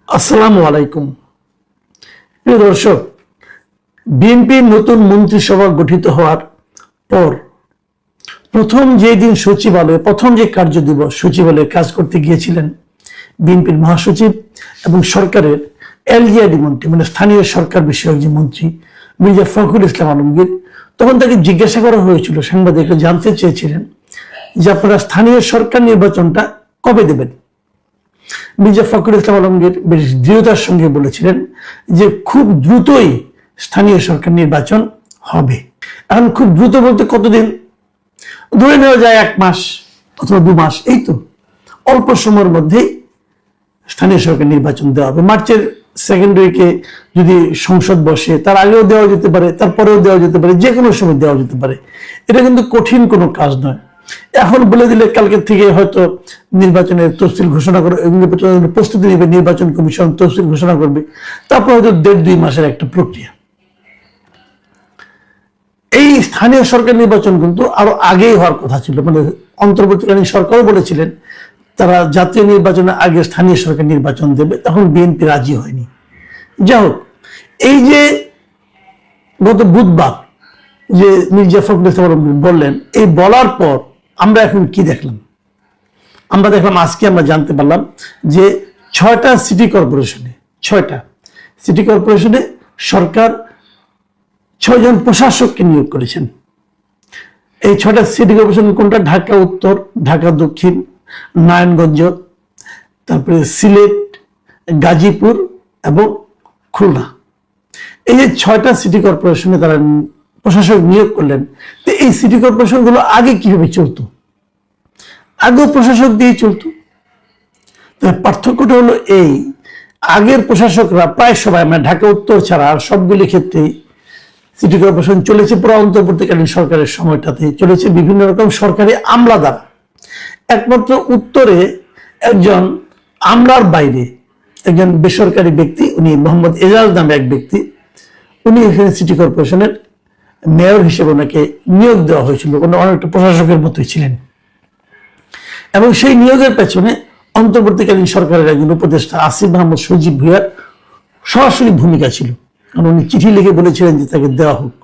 আসসালামু আলাইকুম। প্রিয় দর্শক, বিএনপির নতুন মন্ত্রিসভা গঠিত হওয়ার পর প্রথম দিন সচিবালয়ে প্রথম যে কার্য দিবস সচিবালয়ে কাজ করতে গিয়েছিলেন বিএনপির মহাসচিব এবং সরকারের এলজিআইডি মন্ত্রী, মানে স্থানীয় সরকার বিষয়ক যে মন্ত্রী মির্জা ফখরুল ইসলাম আলমগীর, তখন তাকে জিজ্ঞাসা করা হয়েছিল, সাংবাদিকরা জানতে চেয়েছিলেন যে আপনারা স্থানীয় সরকার নির্বাচনটা কবে দেবেন। মির্জা ফখরুল ইসলাম আলমগীর বেশ দৃঢ়তার সঙ্গে বলেছিলেন যে খুব দ্রুতই স্থানীয় সরকার নির্বাচন হবে। এখন খুব দ্রুত বলতে কতদিন? ধরে নেওয়া যায় 1 মাস অথবা 2 মাস, এই তো অল্প সময়ের মধ্যেই স্থানীয় সরকার নির্বাচন দেওয়া হবে। মার্চের সেকেন্ড উইকে যদি সংসদ বসে, তার আগেও দেওয়া যেতে পারে, তারপরেও দেওয়া যেতে পারে, যে কোনো সময় দেওয়া যেতে পারে। এটা কিন্তু কঠিন কোনো কাজ নয়। এখন বলে দিলে কালকে থেকে হয়তো নির্বাচনের তফসিল ঘোষণা করে, নির্বাচনের প্রস্তুতি নেবে, নির্বাচন কমিশন তফসিল ঘোষণা করবে, তারপর হয়তো 1.5-2 মাসের একটা প্রক্রিয়া। এই স্থানীয় সরকার নির্বাচন কিন্তু আরো আগেই হওয়ার কথা ছিল। মানে অন্তর্বর্তীকালীন সরকারও বলেছিলেন তারা জাতীয় নির্বাচনের আগে স্থানীয় সরকার নির্বাচন দেবে, তখন বিএনপি রাজি হয়নি। যাই হোক, এই যে গত বুধবার যে মির্জা ফখরুল ইসলাম বললেন, এই বলার পর আমরা এখন কি দেখলাম? আমরা দেখলাম আজকে আমরা জানতে পারলাম যে 6টা সিটি কর্পোরেশনে সরকার 6 জন প্রশাসককে নিয়োগ করেছেন। এই 6টা সিটি কর্পোরেশন কোনটা? ঢাকা উত্তর, ঢাকা দক্ষিণ, নারায়ণগঞ্জ, তারপরে সিলেট, গাজীপুর এবং খুলনা। এই যে 6টা সিটি কর্পোরেশনে তারা প্রশাসক নিয়োগ করলেন। তো এই সিটি কর্পোরেশন গুলো আগে কিভাবে চলতো? আগেও প্রশাসক দিয়ে চলতো। পার্থক্যটা হলো এই, আগের প্রশাসকরা প্রায় সবাই, মানে ঢাকা উত্তর ছাড়া আর সবগুলি ক্ষেত্রেই সিটি কর্পোরেশন চলেছে পুরো অন্তর্বর্তীকালীন সরকারের সময়টাতে চলেছে বিভিন্ন রকম সরকারি আমলা দ্বারা। একমাত্র উত্তরে একজন আমলার বাইরে একজন বেসরকারি ব্যক্তি, উনি মোহাম্মদ এজাজ নামে এক ব্যক্তি, উনি এখানে সিটি কর্পোরেশনের মেয়র হিসেবে ওনাকে নিয়োগ দেওয়া হয়েছিল। উনি অনেকটা প্রশাসকের মতোই ছিলেন এবং সেই নিয়োগের পেছনে অন্তর্বর্তীকালীন সরকারের একজন উপদেষ্টা আসিফ মাহমুদ সজীব ভুঁইয়ার সরাসরি ভূমিকা ছিল, কারণ উনি চিঠি লিখে বলেছিলেন যে তাকে দেওয়া হোক।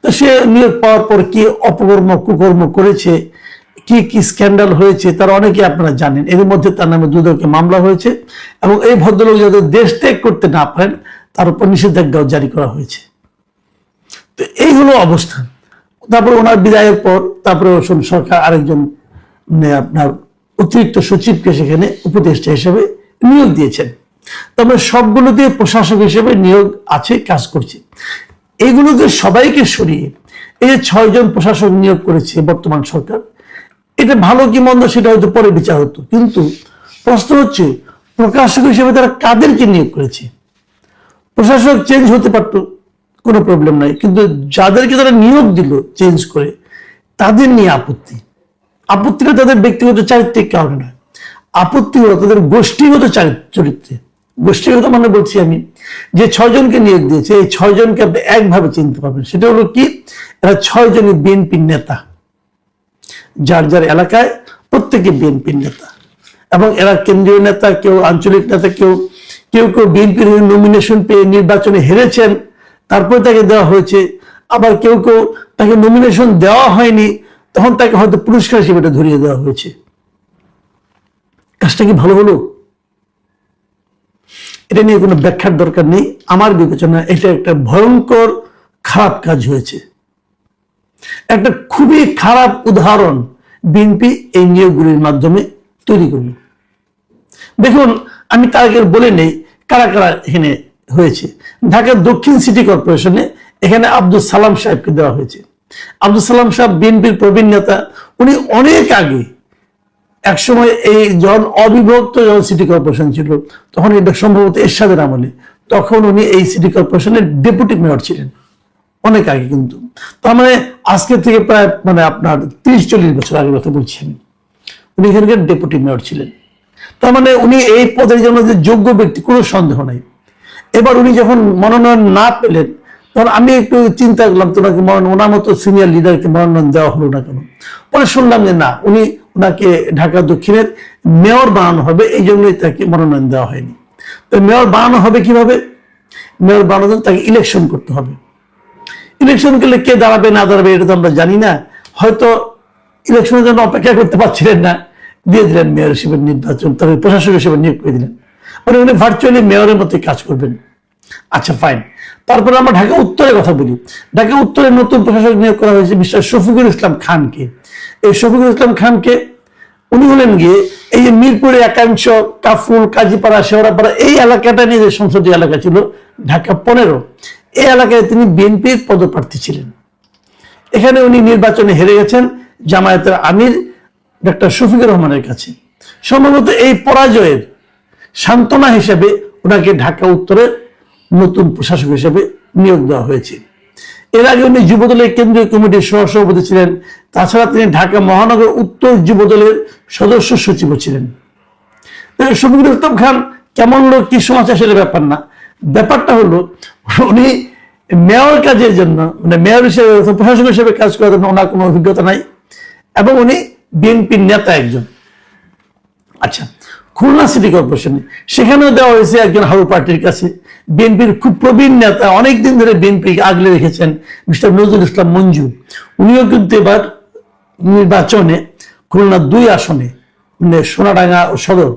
তো সে নিয়োগ পাওয়ার পর কি অপকর্ম কুকর্ম করেছে, কি কি স্ক্যান্ডাল হয়েছে, তার অনেকে আপনারা জানেন। এর মধ্যে তার নামে 2 মামলা হয়েছে এবং এই ভদ্রলোক যাতে দেশ ত্যাগ করতে না পারেন তার উপর নিষেধাজ্ঞাও জারি করা হয়েছে। তো এই হলো অবস্থান। তারপর ওনার বিদায়ের পর তারপরে সরকার আরেকজন আপনার অতিরিক্ত সচিবকে সেখানে উপদেষ্টা হিসেবে নিয়োগ দিয়েছেন। তারপরে সবগুলোতে প্রশাসক হিসেবে নিয়োগ আছে, কাজ করছে। এইগুলোকে সবাইকে সরিয়ে এই যে 6 জন প্রশাসক নিয়োগ করেছে বর্তমান সরকার, এটা ভালো কি মন্দ সেটা হয়তো পরে বিচার হতো, কিন্তু প্রশ্ন হচ্ছে প্রকাশক হিসেবে তারা কাদেরকে নিয়োগ করেছে? প্রশাসক চেঞ্জ হতে পারত, কোনো প্রবলেম নাই, কিন্তু যাদেরকে তারা নিয়োগ দিল চেঞ্জ করে, তাদের নিয়ে আপত্তিটা তাদের ব্যক্তিগত চারিত্রিক কারণে নয়, আপত্তি হলো তাদের গোষ্ঠীগত চরিত্রে। গোষ্ঠীগত মানে বলছি আমি, যে 6 জনকে নিয়োগ দিয়েছে, এই 6 জনকে আপনি একভাবে চিনতে পারবেন। সেটা হলো কি, এরা 6 জনই বিএনপির নেতা, যার যার এলাকায় প্রত্যেকে বিএনপির নেতা, এবং এরা কেন্দ্রীয় নেতা, কেউ আঞ্চলিক নেতা, কেউ বিএনপির নমিনেশন পেয়ে নির্বাচনে হেরেছেন, তারপরে তাকে দেওয়া হয়েছে। আবার কেউ তাকে নমিনেশন দেওয়া হয়নি, তখন তাকে হয়তো পুরস্কার হিসেবে এটা ধরিয়ে দেওয়া হয়েছে। কাজটা কি ভালো হলো? এটা নিয়ে কোনো ব্যাখ্যার দরকার নেই। আমার বিবেচনা এটা একটা ভয়ঙ্কর খারাপ কাজ হয়েছে। একটা খুবই খারাপ উদাহরণ বিএনপি এই নিয়োগগুলির মাধ্যমে তৈরি করল। দেখুন, আমি তার আগে বলে নেই কারা কারা এখানে হয়েছে। ঢাকা দক্ষিণ সিটি কর্পোরেশনে এখানে আব্দুল সালাম সাহেবকে দেওয়া হয়েছে। আব্দুল সালাম সাহেব বিএনপির প্রবীণ নেতা। উনি অনেক আগে, একসময় এই যখন অবিভক্ত যখন সিটি কর্পোরেশন ছিল, তখন এটা সম্ভবত এরশাদের আমলে, তখন উনি এই সিটি কর্পোরেশনের ডেপুটি মেয়র ছিলেন, অনেক আগে। কিন্তু তার মানে আজকে থেকে প্রায় আপনার 30-40 বছর আগের কথা বলছি আমি, উনি এখানকার ডেপুটি মেয়র ছিলেন। তার মানে উনি এই পদের জন্য যে যোগ্য ব্যক্তি, কোনো সন্দেহ নাই। এবার উনি যখন মনোনয়ন না পেলেন, তখন আমি একটু চিন্তা করলাম, তোনাকে ওনার মতো সিনিয়র লিডারকে মনোনয়ন দেওয়া হলো না কেন? পরে শুনলাম যে না, ওনাকে ঢাকা দক্ষিণের মেয়র বানানো হবে, এই জন্যই তাকে মনোনয়ন দেওয়া হয়নি। তো মেয়র বানানো হবে কিভাবে? মেয়র বানানোর জন্য তাকে ইলেকশন করতে হবে। ইলেকশন করলে কে দাঁড়াবে না দাঁড়াবে এটা তো আমরা জানি না, হয়তো ইলেকশনের জন্য অপেক্ষা করতে পারছিলেন না, দিয়ে দিলেন মেয়র হিসেবে নির্বাচন, তবে প্রশাসক হিসেবে নিয়োগ করে দিলেন, মানে উনি ভার্চুয়ালি মেয়রের মতোই কাজ করবেন। আচ্ছা ফাইন। তারপরে আমরা ঢাকা উত্তরের কথা বলি। ঢাকা উত্তরে নতুন প্রশাসক নিয়োগ করা হয়েছে মিস্টার শফিকুল ইসলাম খানকে। এই শফিকুল ইসলাম খানকে উনি হলেন গিয়ে এই যে মিরপুরে একাংশ, কাফরুল, কাজীপাড়া, শেওড়াপাড়া এই এলাকাটা নিয়ে যে সংসদীয় এলাকা ছিল ঢাকা 15, এই এলাকায় তিনি বিএনপির পদপ্রার্থী ছিলেন। এখানে উনি নির্বাচনে হেরে গেছেন জামায়াতের আমির ডক্টর শফিকুর রহমানের কাছে। সম্ভবত এই পরাজয়ের সান্ত্বনা হিসেবে ওনাকে ঢাকা উত্তরের নতুন প্রশাসক হিসেবে নিয়োগ দেওয়া হয়েছে। এর আগে উনি যুবদলের কেন্দ্রীয় কমিটির সহসভাপতি ছিলেন। তাছাড়া তিনি ঢাকা মহানগর উত্তর যুবদলের সদস্য সচিব ছিলেন। শফিকুল ইসলাম খান কেমন লোক কি সমাচার সেটা ব্যাপার না, ব্যাপারটা হলো উনি মেয়র কাজের জন্য, মানে মেয়র হিসেবে প্রশাসক হিসেবে কাজ করার জন্য ওনার কোনো অভিজ্ঞতা নাই, এবং উনি বিএনপির নেতা একজন। আচ্ছা, খুলনা সিটি কর্পোরেশনে সেখানেও দেওয়া হয়েছে একজন হারু পার্টির কাছে, বিএনপির খুব প্রবীণ নেতা, অনেকদিন ধরে বিএনপি আগলে রেখেছেন মিস্টার নজরুল ইসলাম মঞ্জু। উনিও কিন্তু এবার নির্বাচনে খুলনা 2 আসনে, মানে সোনাডাঙ্গা ও সদর,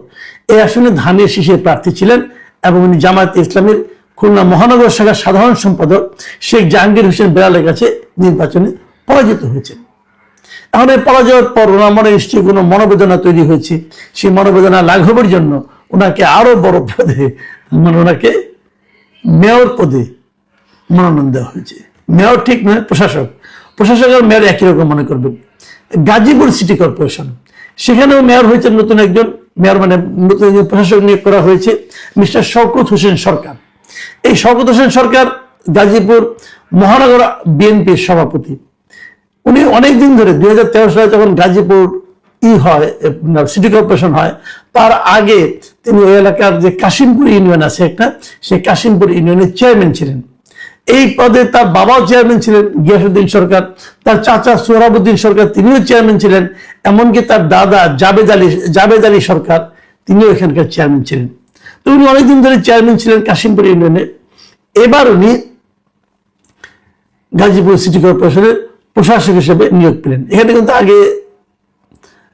এই আসনে ধানের শীষের প্রার্থী ছিলেন, এবং উনি জামায়াতে ইসলামের খুলনা মহানগর শাখার সাধারণ সম্পাদক শেখ জাহাঙ্গীর হোসেন বেলালের কাছে নির্বাচনে পরাজিত হয়েছেন। এখন এই পরাজয়ের পর ওনার মনে নিশ্চয়ই কোনো মনোবেদনা তৈরি হয়েছে। সেই মনোবেদনা লাঘবের জন্য ওনাকে আরো বড় পদে, মানে ওনাকে মেয়র পদে মনোনয়ন দেওয়া হয়েছে। মেয়র ঠিক নয়, প্রশাসক। প্রশাসক আর মেয়র একই রকম মনে করবেন। গাজীপুর সিটি কর্পোরেশন, সেখানেও মেয়র হয়েছেন নতুন একজন মেয়র, মানে নতুন একজন প্রশাসক নিয়োগ করা হয়েছে মিস্টার শওকত হোসেন সরকার। এই শওকত হোসেন সরকার গাজীপুর মহানগর বিএনপির সভাপতি। উনি অনেকদিন ধরে 2013 সালে যখন গাজীপুর সিটি কর্পোরেশন হয়, তার আগে তিনি ওই এলাকার যে কাশিমপুর ইউনিয়ন আছে একটা, সেই কাশিমপুর ইউনিয়নের চেয়ারম্যান ছিলেন। এই পদে তার বাবাও চেয়ারম্যান ছিলেন গিয়াসউদ্দিন সরকার, তার চাচা সোহরাবুদ্দিন সরকার তিনিও চেয়ারম্যান ছিলেন, এমনকি তার দাদা জাবেদ আলী সরকার তিনিও এখানকার চেয়ারম্যান ছিলেন। তো উনি অনেকদিন ধরে চেয়ারম্যান ছিলেন কাশিমপুর ইউনিয়নে। এবার উনি গাজীপুর সিটি কর্পোরেশনের প্রশাসক হিসেবে নিয়োগ পেলেন। এখানে কিন্তু আগে,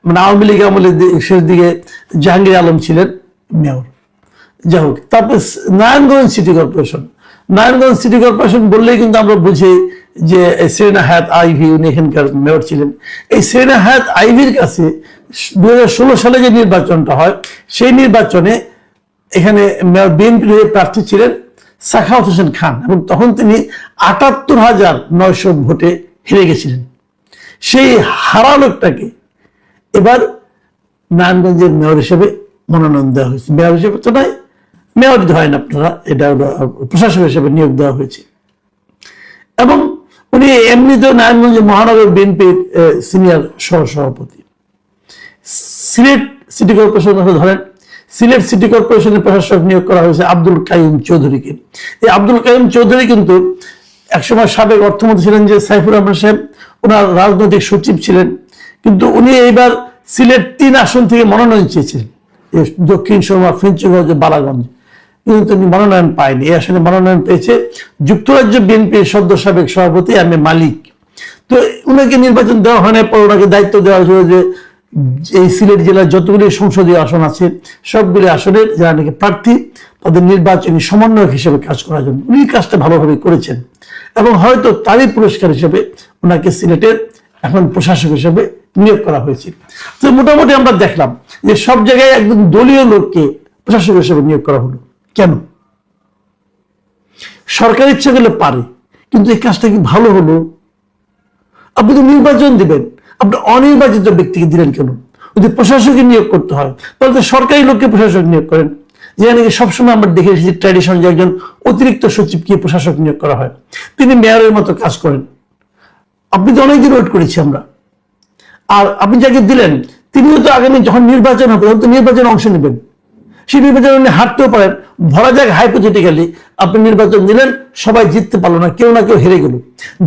মানে আওয়ামী লীগ আমলের শেষ দিকে জাহাঙ্গীর আলম ছিলেন মেয়র। যাই হোক, তারপর Narayanganj city corporation. Narayanganj city corporation বললেই কিন্তু আমরা বুঝি যে সেরেনা হায়াত আইভি, উনি এখানকার মেয়র ছিলেন। এই সেরেনা হায়াত আইভির কাছে 2016 সালে যে নির্বাচনটা হয়, সেই নির্বাচনে এখানে মেয়র বিএনপির হয়ে প্রার্থী ছিলেন সাখাওয়াত হোসেন খান, এবং তখন তিনি 78,900 ভোটে হেরে গেছিলেন। সেই হারা লোকটাকে এবার নারায়ণগঞ্জের মেয়র হিসেবে মনোনয়ন দেওয়া হয়েছে। মেয়র হিসেবে তো নয়, মেয়র হয় না আপনারা, এটা প্রশাসক হিসেবে নিয়োগ দেওয়া হয়েছে। এবং উনি এমনিতেও নারায়ণগঞ্জ মহানগর বিএনপির সিনিয়র সহসভাপতি। সিলেট সিটি কর্পোরেশন ধরেন, সিলেট সিটি কর্পোরেশনের প্রশাসক নিয়োগ করা হয়েছে আব্দুল কাইম চৌধুরীকে। এই আব্দুল কাইম চৌধুরী কিন্তু একসময় সাবেক অর্থমন্ত্রী ছিলেন যে সাইফুর রহমান সাহেব, ওনার রাজনৈতিক সচিব ছিলেন। কিন্তু উনি এইবার সিলেট 3 আসন থেকে মনোনয়ন চেয়েছিলেন, দক্ষিণ সুরমা, ফেঞ্চুগঞ্জ, বালাগঞ্জ, কিন্তু তিনি মনোনয়ন পায়নি। এই আসনে মনোনয়ন পেয়েছে যুক্তরাজ্য বিএনপির সদ্য সাবেক সভাপতি এম এ মালিক। তো উনাকে নির্বাচন দেওয়া হয় না, পর ওনাকে দায়িত্ব দেওয়া হয়েছিল যে এই সিলেট জেলার যতগুলি সংসদীয় আসন আছে সবগুলি আসনের যারা নাকি প্রার্থী তাদের নির্বাচনী সমন্বয়ক হিসেবে কাজ করার জন্য। উনি কাজটা ভালোভাবে করেছেন, এবং হয়তো তারই পুরস্কার হিসেবে ওনাকে সিলেটের এখন প্রশাসক হিসেবে নিয়োগ করা হয়েছে। তো মোটামুটি আমরা দেখলাম যে সব জায়গায় একদম দলীয় লোককে প্রশাসক হিসেবে নিয়োগ করা হলো। কেন? সরকার ইচ্ছা করলে পারে, কিন্তু এই কাজটা কি ভালো হলো? আপনি তো নির্বাচন দিবেন, আপনি অনির্বাচিত ব্যক্তিকে দিলেন কেন? যদি প্রশাসকে নিয়োগ করতে হয় তাহলে তো সরকারি লোককে প্রশাসক নিয়োগ করেন। যেখানে সবসময় আমরা দেখে এসেছি ট্র্যাডিশন যে একজন অতিরিক্ত সচিবকে প্রশাসক নিয়োগ করা হয়, তিনি মেয়রের মতো কাজ করেন। আপনি তো অনেকদিন ওয়েট করেছি আমরা। আর আপনি যাকে দিলেন তিনিও তো আগামী যখন নির্বাচন হবে তখন তো নির্বাচনে অংশ নেবেন, সেই নির্বাচনে হারতেও পারেন। ধরা যাক হাইপোথেটিক্যালি আপনি নির্বাচন দিলেন, সবাই জিততে পারলো না, কেউ না কেউ হেরে গেল।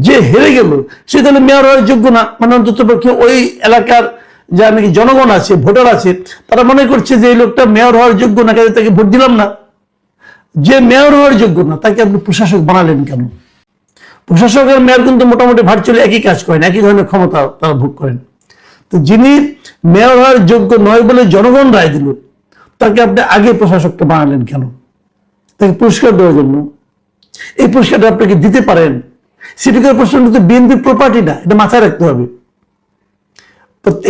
যে হেরে গেল সে তাহলে মেয়র হওয়ার যোগ্য না, মানে অন্তত পক্ষে ওই এলাকার যা নাকি জনগণ আছে, ভোটার আছে, তারা মনে করছে যে এই লোকটা মেয়র হওয়ার যোগ্য না, কাজে তাকে ভোট দিলাম না। যে মেয়র হওয়ার যোগ্য না তাকে আপনি প্রশাসক বানালেন কেন? প্রশাসক আর মেয়র কিন্তু মোটামুটি ভার্চুয়ালি একই কাজ করেন, একই ধরনের ক্ষমতা তারা ভোগ করেন। তো যিনি মেয়র হওয়ার যোগ্য নয় বলে জনগণ রায় দিল, তাকে আপনি আগে প্রশাসককে বানালেন কেন? তাকে পুরস্কার দেওয়ার জন্য। এই পুরস্কারটা আপনাকে দিতে পারেন। সিটি কর্পোরেশন কিন্তু বিএনপির প্রপার্টি না, এটা মাথায় রাখতে হবে।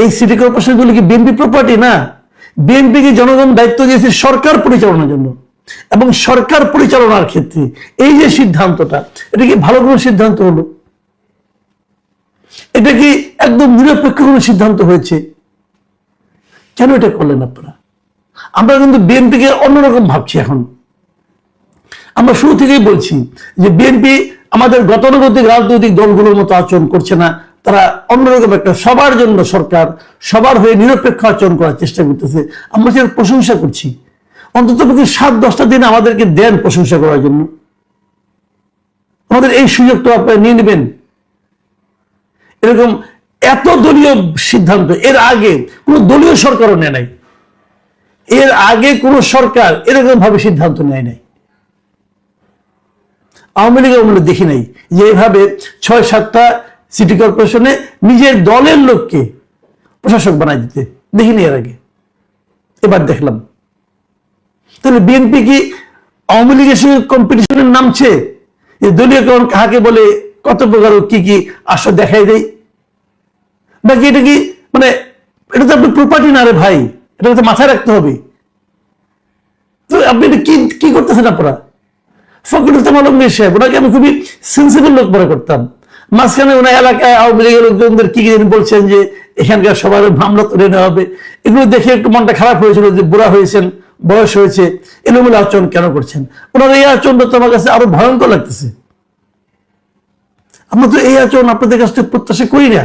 এই সিটি কর্পোরেশন গুলো কি বিএনপি প্রপার্টি না? বিএনপিকে জনগণ দায়িত্ব দিয়েছে সরকার পরিচালনার জন্য, এবং সরকার পরিচালনার ক্ষেত্রে এই যে সিদ্ধান্তটা, এটা কি ভালো কোনো সিদ্ধান্ত হলো? এটা কি একদম নিরপেক্ষ কোনো সিদ্ধান্ত হয়েছে? কেন এটা করলেন আপনারা? আমরা কিন্তু বিএনপিকে অন্যরকম ভাবছি এখন। আমরা শুরু থেকেই বলছি যে বিএনপি আমাদের গতানুগতিক রাজনৈতিক দলগুলোর মতো আচরণ করছে না, তারা অন্যরকম একটা সবার জন্য সরকার, সবার হয়ে নিরপেক্ষ আচরণ করার চেষ্টা করতেছে। আমরা সেটার প্রশংসা করছি। অন্তত 7-10টা দিন আমাদেরকে দেন প্রশংসা করার জন্য। আমাদের এই সুযোগটা আপনারা নিয়ে নেবেন। এরকম এত দলীয় সিদ্ধান্ত এর আগে কোন দলীয় সরকারও নেয় নাই। এর আগে কোন সরকার এরকম ভাবে সিদ্ধান্ত নেয় নাই। আওয়ামী লীগের আমরা দেখি নাই যে এইভাবে 6-7টা সিটি কর্পোরেশনে নিজের দলের লোককে প্রশাসক বানাই দিতে দেখিনি এর আগে। এবার দেখলাম। তাহলে বিএনপি কি আওয়ামী লীগের সঙ্গে কম্পিটিশনের নামছে? দলীয় কেমন কাহাকে বলে কত প্রকার কি কি আশা দেখাই দেয় নাকি? এটা কি মানে এটা তো আপনার প্রপার্টি না রে ভাই, এটা তো মাথায় রাখতে হবে। তো আপনি এটা কি করতেছেন আপনারা? ফখরুল আলমগীর সাহেব, ওনাকে আমি খুবই সেন্সিবল লোক মনে করতাম। মাঝখানে ওনার এলাকায় আওয়ামী লীগের লোকজনদের কি বলছেন যে এখানকার সবার মামলা তুলে নেওয়া হবে, এগুলো দেখে একটু মনটা খারাপ হয়েছিল যে বুড়া হয়েছেন, বয়স হয়েছে, এলোমেলো আচরণ কেন করছেন? ওনার এই আচরণটা তো আমার কাছে আরো ভয়ঙ্কর লাগতেছে। আমরা তো এই আচরণ আপনাদের কাছ থেকে প্রত্যাশা করি না।